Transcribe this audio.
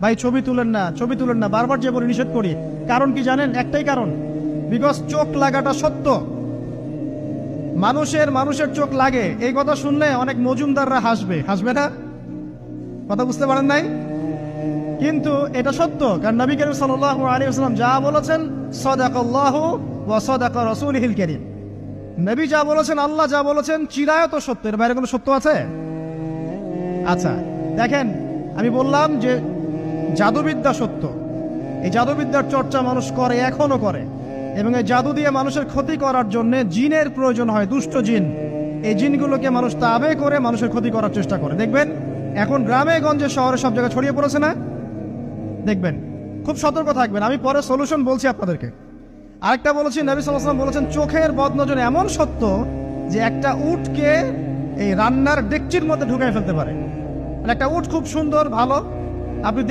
ভাই ছবি তুলেন না, ছবি তুলেন না, বারবার যে বলে নিষেধ করি। কারণ কি জানেন? একটাই কারণ, বিকজ চোখ লাগাটা সত্য। মানুষের চোখ লাগে, এই কথা শুনলে অনেক মজুমদাররা হাসবে, হাসবে না? কথা বুঝতে পারেন নাই? কিন্তু এটা সত্য, কারণ নবী করিম সাল্লাল্লাহু আলাইহি ওয়াসাল্লাম যা বলেছেন, সাদাকাল্লাহু ওয়া সাদাকা রাসূলুহুল কারীম। নবী যা বলেছেন, আল্লাহ যা বলেছেন, চিরায়ত সত্য, এর বাইরে কোনো সত্য আছে? আচ্ছা দেখেন, আমি বললাম যে জাদুবিদ্যা সত্য। এই জাদুবিদ্যার চর্চা মানুষ করে, এখনো করে, এবং এই জাদু দিয়ে মানুষের ক্ষতি করার জন্য জিনের প্রয়োজন হয়, দুষ্ট জিন। এই জিনগুলোকে মানুষ তাবে করে মানুষের ক্ষতি করার চেষ্টা করে। দেখবেন এখন গ্রামে গঞ্জে শহরে সব জায়গায় ছড়িয়ে পড়েছে না? দেখবেন, খুব সতর্ক থাকবেন। আমি পরে সলিউশন বলছি আপনাদেরকে। আরেকটা বলেছি, নবী সাল্লাল্লাহু আলাইহি ওয়াসাল্লাম বলেছেন চোখের বদনজর এমন সত্য যে একটা উটকে এই রান্নার ডেকচির মধ্যে ঢুকাই ফেলতে পারে। মানে একটা উট খুব সুন্দর, ভালো, আপনি